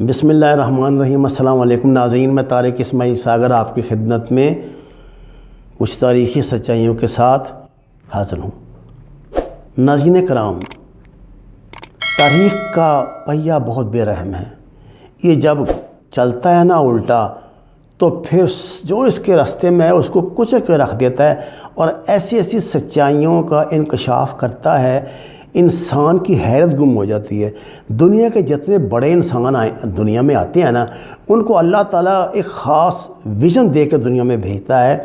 بسم اللہ الرحمن الرحیم۔ السلام علیکم ناظرین، میں طارق اسماعیل ساگر آپ کی خدمت میں کچھ تاریخی سچائیوں کے ساتھ حاضر ہوں۔ ناظرین کرام، تاریخ کا پہیہ بہت بے رحم ہے۔ یہ جب چلتا ہے نا الٹا، تو پھر جو اس کے راستے میں ہے اس کو کچل کے رکھ دیتا ہے اور ایسی ایسی سچائیوں کا انکشاف کرتا ہے، انسان کی حیرت گم ہو جاتی ہے۔ دنیا کے جتنے بڑے انسان دنیا میں آتے ہیں نا، ان کو اللہ تعالیٰ ایک خاص ویژن دے کے دنیا میں بھیجتا ہے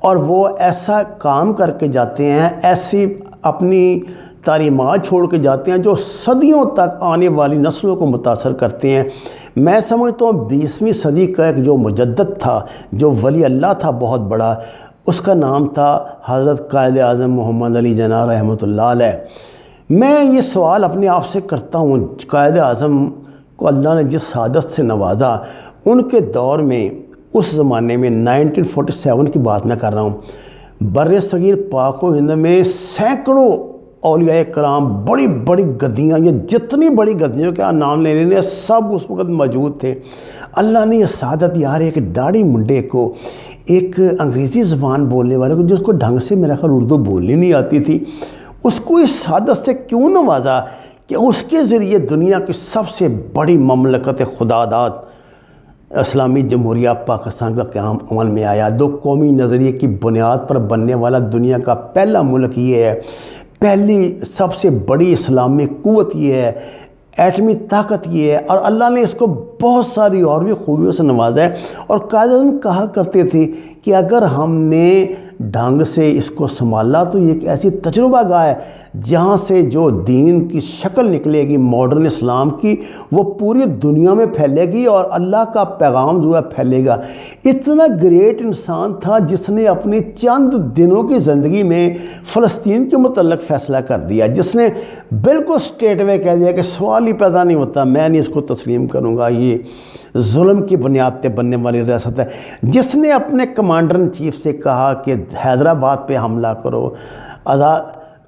اور وہ ایسا کام کر کے جاتے ہیں، ایسی اپنی تعلیمات چھوڑ کے جاتے ہیں جو صدیوں تک آنے والی نسلوں کو متاثر کرتے ہیں۔ میں سمجھتا ہوں 20ویں صدی کا ایک جو مجدد تھا، جو ولی اللہ تھا بہت بڑا، اس کا نام تھا حضرت قائد اعظم محمد علی جناح رحمۃ اللہ علیہ۔ میں یہ سوال اپنے آپ سے کرتا ہوں، قائد اعظم کو اللہ نے جس سعادت سے نوازا، ان کے دور میں، اس زمانے میں 1947 کی بات میں کر رہا ہوں، بر صغیر پاک و ہند میں سینکڑوں اولیاء کرام، بڑی بڑی گدیاں، یہ جتنی بڑی گدیوں کے نام لے لینے، سب اس وقت موجود تھے۔ اللہ نے یہ سعادت یار ایک داڑھی منڈے کو، ایک انگریزی زبان بولنے والے کو، جس کو ڈھنگ سے میرا خیال اردو بولنی نہیں آتی تھی، اس کو اس سعادت سے کیوں نوازا کہ اس کے ذریعے دنیا کی سب سے بڑی مملکت خدا داد اسلامی جمہوریہ پاکستان کا قیام عمل میں آیا۔ دو قومی نظریے کی بنیاد پر بننے والا دنیا کا پہلا ملک یہ ہے، پہلی سب سے بڑی اسلامی قوت یہ ہے، ایٹمی طاقت یہ ہے، اور اللہ نے اس کو بہت ساری اور بھی خوبیوں سے نوازا ہے۔ اور قائد اعظم کہا کرتے تھے کہ اگر ہم نے ڈھنگ سے اس کو سنبھالا تو یہ ایک ایسی تجربہ گاہ ہے جہاں سے جو دین کی شکل نکلے گی، ماڈرن اسلام کی، وہ پوری دنیا میں پھیلے گی اور اللہ کا پیغام جو ہے پھیلے گا۔ اتنا گریٹ انسان تھا جس نے اپنی چند دنوں کی زندگی میں فلسطین کے متعلق فیصلہ کر دیا، جس نے بالکل اسٹریٹ وے کہہ دیا کہ سوال ہی پیدا نہیں ہوتا، میں نہیں اس کو تسلیم کروں گا، یہ ظلم کی بنیاد پہ بننے والی ریاست ہے۔ جس نے اپنے کمانڈر ان چیف سے کہا کہ حیدرآباد پہ حملہ کرو،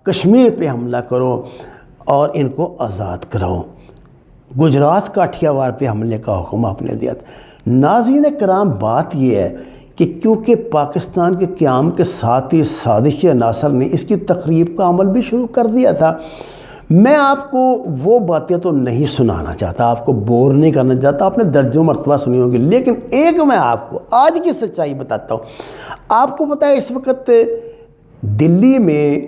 کشمیر پہ حملہ کرو اور ان کو آزاد کراؤ، گجرات کاٹھیاوار پہ حملے کا حکم آپ نے دیا تھا۔ ناظرین کرام، بات یہ ہے کہ کیونکہ پاکستان کے قیام کے ساتھ ہی سازشی عناصر نے اس کی تقریب کا عمل بھی شروع کر دیا تھا۔ میں آپ کو وہ باتیں تو نہیں سنانا چاہتا، آپ کو بور نہیں کرنا چاہتا، آپ نے درجوں مرتبہ سنی ہوگی، لیکن ایک میں آپ کو آج کی سچائی بتاتا ہوں۔ آپ کو پتہ ہے اس وقت دلی میں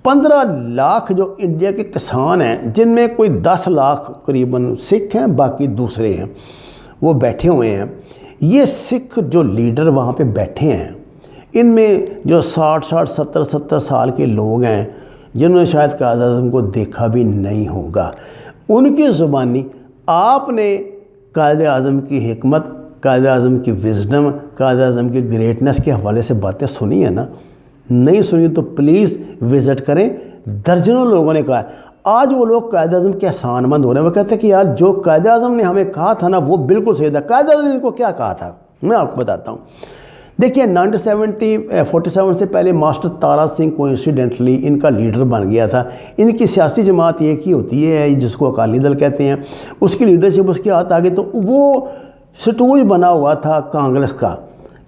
15 لاکھ جو انڈیا کے کسان ہیں، جن میں کوئی 10 لاکھ قریباً سکھ ہیں، باقی دوسرے ہیں، وہ بیٹھے ہوئے ہیں۔ یہ سکھ جو لیڈر وہاں پہ بیٹھے ہیں، ان میں جو 60 70 سال کے لوگ ہیں، جنہوں نے شاید قائد اعظم کو دیکھا بھی نہیں ہوگا، ان کی زبانی آپ نے قائد اعظم کی حکمت، قائد اعظم کی وزڈم، قائد اعظم کی گریٹنس کے حوالے سے باتیں سنی ہیں نا؟ نہیں سنی تو پلیز وزٹ کریں۔ درجنوں لوگوں نے کہا ہے، آج وہ لوگ قائد اعظم کے احسان مند ہو رہے ہیں، وہ کہتے ہیں کہ یار جو قائد اعظم نے ہمیں کہا تھا نا وہ بالکل صحیح تھا۔ قائد اعظم نے ان کو کیا کہا تھا میں آپ کو بتاتا ہوں۔ دیکھیے 1947 سے پہلے ماسٹر تارا سنگھ کو انسیڈنٹلی ان کا لیڈر بن گیا تھا۔ ان کی سیاسی جماعت ایک ہی ہوتی ہے جس کو اکالی دل کہتے ہیں، اس کی لیڈرشپ اس کے ہاتھ آگے، تو وہ سٹوج بنا ہوا تھا کانگریس کا۔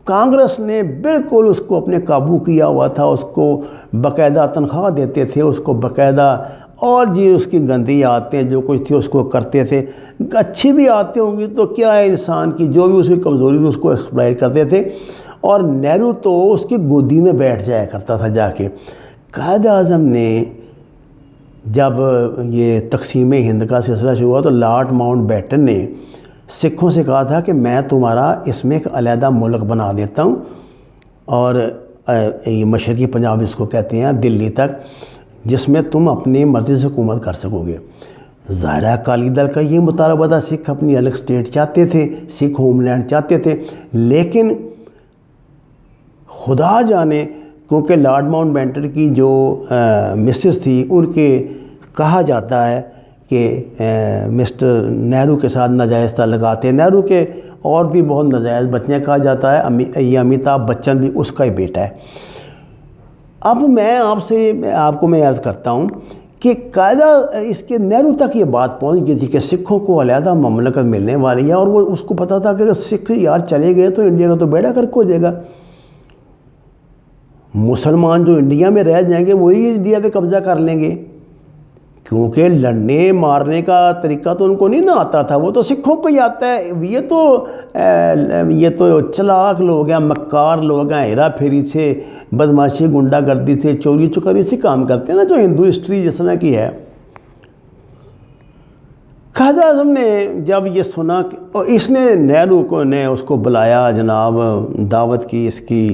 کانگریس نے بالکل اس کو اپنے قابو کیا ہوا تھا، اس کو باقاعدہ تنخواہ دیتے تھے، اس کو باقاعدہ، اور جی اس کی گندی عادتیں جو کچھ تھی اس کو کرتے تھے۔ اچھی بھی عادتیں ہوں گی تو کیا ہے، انسان کی جو بھی اس کی کمزوری تھی اس کو ایکسپلائٹ کرتے تھے، اور نہرو تو اس کی گودی میں بیٹھ جایا کرتا تھا جا کے۔ قائد اعظم نے جب یہ تقسیم ہند کا سلسلہ شروع ہوا تو لارڈ ماؤنٹ بیٹن نے سکھوں سے کہا تھا کہ میں تمہارا اس میں ایک علیحدہ ملک بنا دیتا ہوں، اور یہ مشرقی پنجاب اس کو کہتے ہیں، دلی تک، جس میں تم اپنی مرضی سے حکومت کر سکو گے۔ ظاہرہ اکالی دل کا یہ مطالبہ تھا، سکھ اپنی الگ اسٹیٹ چاہتے تھے، سکھ ہوم لینڈ چاہتے تھے، لیکن خدا جانے، کیونکہ لارڈ ماؤنٹ بیٹن کی جو مسز تھی، ان کے کہا جاتا ہے کہ مسٹر نہرو کے ساتھ ناجائز تعلقات ہیں۔ نہرو کے اور بھی بہت ناجائز بچیاں، کہا جاتا ہے یہ امیتابھ بچن بھی اس کا ہی بیٹا ہے۔ اب میں آپ کو عرض کرتا ہوں کہ قاعدہ اس کے نہرو تک یہ بات پہنچ گئی تھی کہ سکھوں کو علیحدہ مملکت ملنے والی ہے، اور وہ اس کو پتہ تھا کہ اگر سکھ یار چلے گئے تو انڈیا کا تو بیڑا غرق ہو جائے گا، مسلمان جو انڈیا میں رہ جائیں گے وہی انڈیا پہ قبضہ کر لیں گے، کیونکہ لڑنے مارنے کا طریقہ تو ان کو نہیں نہ آتا تھا، وہ تو سکھوں کو ہی آتا ہے۔ یہ تو چلاک لوگ ہیں، مکار لوگ ہیں، ہیرا پھیری سے، بدماشی، گنڈا گردی سے، چوری چکاری سے کام کرتے ہیں نا، جو ہندو ہسٹری جس طرح کی ہے۔ قائد اعظم نے جب یہ سنا کہ اس نے نہرو نے اس کو بلایا، جناب دعوت کی اس کی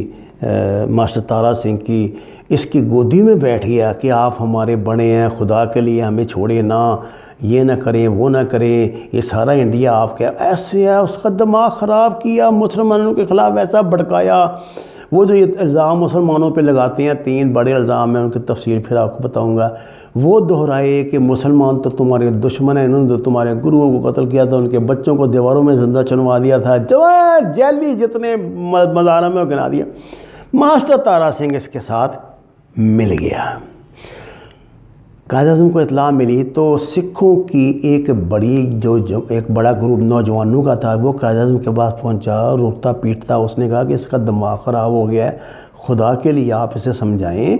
ماسٹر تارا سنگھ کی، اس کی گودی میں بیٹھ گیا کہ آپ ہمارے بڑے ہیں، خدا کے لیے ہمیں چھوڑے نہ، یہ نہ کریں وہ نہ کریں، یہ سارا انڈیا آپ کا ایسے ہے۔ اس کا دماغ خراب کیا، مسلمانوں کے خلاف ایسا بھڑکایا۔ وہ جو یہ الزام مسلمانوں پہ لگاتے ہیں، 3 بڑے الزام ہیں، ان کی تفصیل پھر آپ کو بتاؤں گا، وہ دہرائے کہ مسلمان تو تمہارے دشمن ہیں، انہوں نے تو تمہارے گروؤں کو قتل کیا تھا، ان کے بچوں کو دیواروں میں زندہ چنوا دیا تھا، جیلی جتنے مزاروں میں گنا دیا۔ ماسٹر تارا سنگھ اس کے ساتھ مل گیا۔ قائد اعظم کو اطلاع ملی تو سکھوں کی ایک بڑا گروپ نوجوانوں کا تھا، وہ قائد اعظم کے پاس پہنچا، روکتا پیٹتا، اس نے کہا کہ اس کا دماغ خراب ہو گیا ہے، خدا کے لیے آپ اسے سمجھائیں۔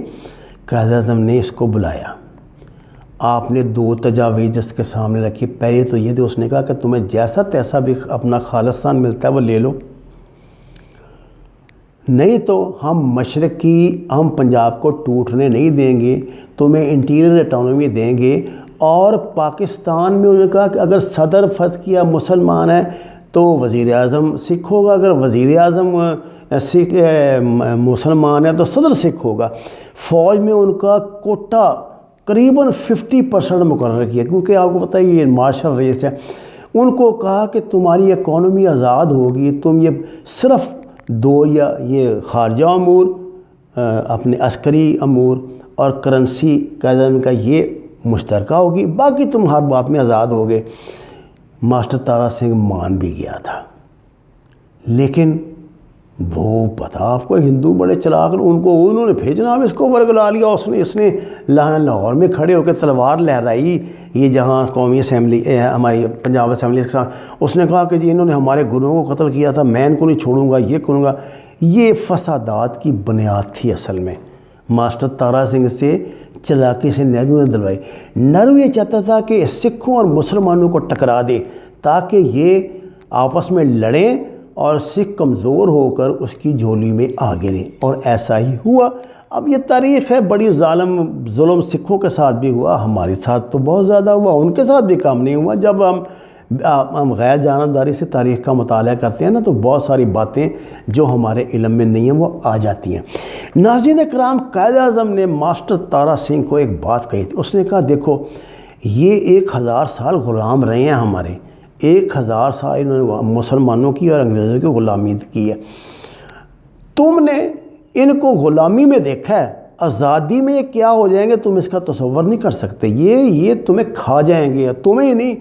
قائد اعظم نے اس کو بلایا، آپ نے 2 تجاویز اس کے سامنے رکھی۔ پہلے تو یہ تھی، اس نے کہا کہ تمہیں جیسا تیسا بھی اپنا خالصتان ملتا ہے وہ لے لو، نہیں تو ہم پنجاب کو ٹوٹنے نہیں دیں گے، تمہیں انٹیریئر اٹانومی دیں گے، اور پاکستان میں انہوں نے کہا کہ اگر صدر فتح کیا مسلمان ہے تو وزیر اعظم سکھ ہوگا، اگر وزیر اعظم مسلمان ہے تو صدر سکھ ہوگا۔ فوج میں ان کا کوٹا قریباً 50% مقرر کیا، کیونکہ آپ کو پتہ ہے یہ مارشل ریس ہے۔ ان کو کہا کہ تمہاری اکانومی آزاد ہوگی، تم یہ صرف 2 یا یہ خارجہ امور، اپنے عسکری امور اور کرنسی قائد اعظم کا یہ مشترکہ ہوگی، باقی تم ہر بات میں آزاد ہوگے۔ ماسٹر تارا سنگھ مان بھی گیا تھا، لیکن وہ پتہ آپ کو ہندو بڑے چلاک، انہوں نے بھیجنا، اب اس کو ورگلا لیا۔ اس نے لاہور میں کھڑے ہو کے تلوار لہرائی، یہ جہاں قومی اسمبلی ہماری پنجاب اسمبلی کے ساتھ، اس نے کہا کہ جی انہوں نے ہمارے گروہوں کو قتل کیا تھا، میں ان کو نہیں چھوڑوں گا، یہ کروں گا۔ یہ فسادات کی بنیاد تھی اصل میں۔ ماسٹر تارا سنگھ سے چلاکی سے نہرو نے دلوائی۔ نہرو یہ چاہتا تھا کہ سکھوں اور مسلمانوں کو ٹکرا دے تاکہ یہ آپس میں لڑیں اور سکھ کمزور ہو کر اس کی جھولی میں آ گریں، اور ایسا ہی ہوا۔ اب یہ تاریخ ہے، بڑی ظلم سکھوں کے ساتھ بھی ہوا، ہمارے ساتھ تو بہت زیادہ ہوا، ان کے ساتھ بھی کم نہیں ہوا۔ جب ہم غیر جانبداری سے تاریخ کا مطالعہ کرتے ہیں نا، تو بہت ساری باتیں جو ہمارے علم میں نہیں ہیں وہ آ جاتی ہیں۔ ناظرین کرام، قائد اعظم نے ماسٹر تارا سنگھ کو ایک بات کہی تھی، اس نے کہا دیکھو یہ 1000 سال غلام رہے ہیں ہمارے، 1000 سال انہوں نے مسلمانوں کی اور انگریزوں کی غلامی کی ہے، تم نے ان کو غلامی میں دیکھا ہے، آزادی میں یہ کیا ہو جائیں گے تم اس کا تصور نہیں کر سکتے، یہ تمہیں کھا جائیں گے، تمہیں نہیں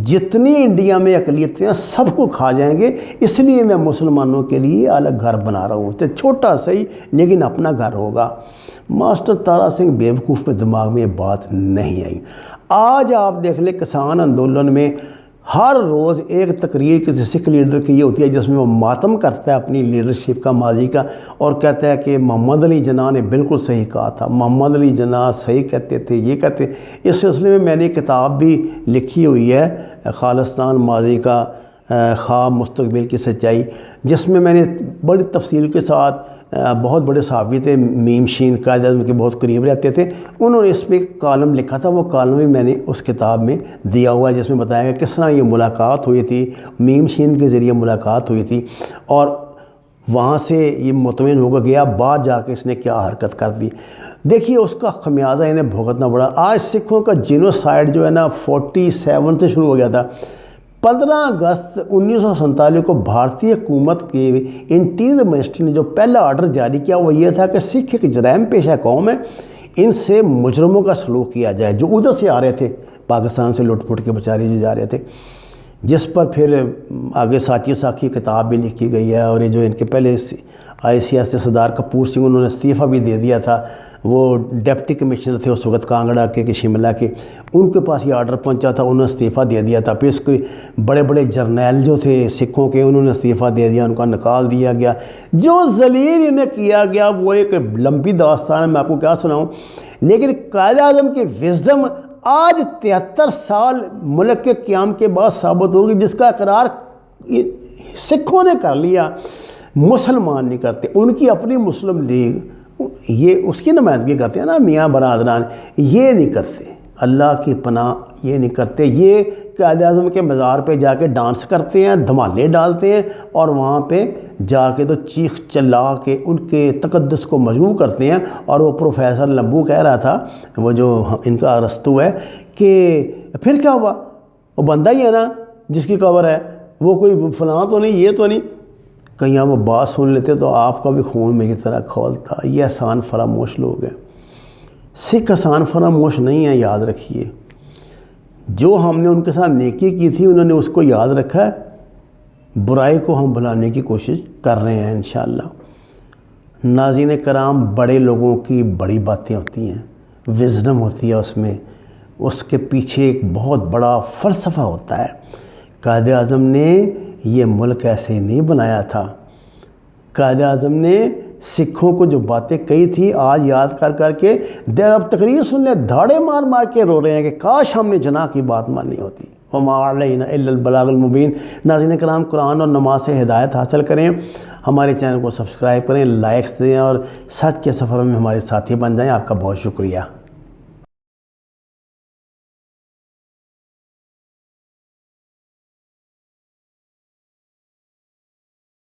جتنی انڈیا میں اقلیتیں ہیں سب کو کھا جائیں گے، اس لیے میں مسلمانوں کے لیے الگ گھر بنا رہا ہوں، چھوٹا صحیح لیکن اپنا گھر ہوگا۔ ماسٹر تارا سنگھ بیوقوف کے دماغ میں یہ بات نہیں آئی۔ آج آپ دیکھ لیں کسان اندولن میں ہر روز ایک تقریر کسی سکھ لیڈر کی یہ ہوتی ہے جس میں وہ ماتم کرتا ہے اپنی لیڈرشپ کا، ماضی کا، اور کہتا ہے کہ محمد علی جناح نے بالکل صحیح کہا تھا، محمد علی جناح صحیح کہتے تھے، یہ کہتے۔ اس سلسلے میں میں نے کتاب بھی لکھی ہوئی ہے، خالصتان ماضی کا خواب مستقبل کی سچائی، جس میں میں نے بڑی تفصیل کے ساتھ، بہت بڑے صحافی تھے، میم شین قائد اعظم کے بہت قریب رہتے تھے، انہوں نے اس پہ کالم لکھا تھا، وہ کالم بھی میں نے اس کتاب میں دیا ہوا ہے، جس میں بتایا گیا کس طرح یہ ملاقات ہوئی تھی، میم شین کے ذریعے ملاقات ہوئی تھی، اور وہاں سے یہ مطمئن ہو کر گیا، بعد جا کے اس نے کیا حرکت کر دی۔ دیکھیے اس کا خمیازہ انہیں بھگتنا پڑا۔ آج سکھوں کا جینوسائیڈ جو ہے نا 47 سے شروع ہو گیا تھا۔ 15 اگست 1947 کو بھارتی حکومت کے انٹیریئر منسٹری نے جو پہلا آرڈر جاری کیا وہ یہ تھا کہ سکھ ایک جرائم پیشہ قوم ہے، ان سے مجرموں کا سلوک کیا جائے، جو ادھر سے آ رہے تھے پاکستان سے لٹ پٹ کے بیچارے جو جا رہے تھے، جس پر پھر آگے ساچی ساکھی کتاب بھی لکھی گئی ہے، اور یہ جو ان کے پہلے ICS سے سردار کپور سنگھ، انہوں نے استعفیٰ بھی دے دیا تھا وہ ڈپٹی کمشنر تھے اس وقت کانگڑا کے شملہ کے، ان کے پاس یہ آرڈر پہنچا تھا، انہوں نے استعفیٰ دے دیا تھا۔ پھر اس کے بڑے بڑے جرنیل جو تھے سکھوں کے، انہوں نے استعفیٰ دے دیا، ان کا نکال دیا گیا۔ جو ذلیل انہیں کیا گیا وہ ایک لمبی داستان ہے، میں آپ کو کیا سناؤں۔ لیکن قائد اعظم کی وزڈم آج 73 سال ملک کے قیام کے بعد ثابت ہوگی، جس کا اقرار سکھوں نے کر لیا، مسلمان نہیں کرتے۔ ان کی اپنی مسلم لیگ یہ اس کی نمائندگی کرتے ہیں نا، میاں برادران، یہ نہیں کرتے، اللہ کی پناہ یہ نہیں کرتے۔ یہ قائد اعظم کے مزار پہ جا کے ڈانس کرتے ہیں، دھمالے ڈالتے ہیں، اور وہاں پہ جا کے تو چیخ چلا کے ان کے تقدس کو مجروح کرتے ہیں۔ اور وہ پروفیسر لمبو کہہ رہا تھا، وہ جو ان کا ارسطو ہے، کہ پھر کیا ہوا، وہ بندہ ہی ہے نا جس کی قبر ہے، وہ کوئی فلاں تو نہیں، یہ تو نہیں۔ کہیں وہ بات سن لیتے تو آپ کا بھی خون میری طرح کھولتا۔ یہ احسان فراموش لوگ ہیں، سکھ احسان فراموش نہیں ہے، یاد رکھیے۔ جو ہم نے ان کے ساتھ نیکی کی تھی انہوں نے اس کو یاد رکھا ہے، برائی کو ہم بھلانے کی کوشش کر رہے ہیں انشاءاللہ۔ ناظرین کرام، بڑے لوگوں کی بڑی باتیں ہوتی ہیں، وزڈم ہوتی ہے اس میں، اس کے پیچھے ایک بہت بڑا فلسفہ ہوتا ہے۔ قائد اعظم نے یہ ملک ایسے نہیں بنایا تھا۔ قائد اعظم نے سکھوں کو جو باتیں کہی تھی آج یاد کر کر کے اب تقریر سننے دھاڑے مار مار کے رو رہے ہیں کہ کاش ہم نے جناح کی بات مانی ہوتی۔ وما علینا الا البلاغ المبین۔ ناظرین کرام، قرآن اور نماز سے ہدایت حاصل کریں، ہمارے چینل کو سبسکرائب کریں، لائکس دیں، اور سچ کے سفر میں ہمارے ساتھی بن جائیں۔ آپ کا بہت شکریہ۔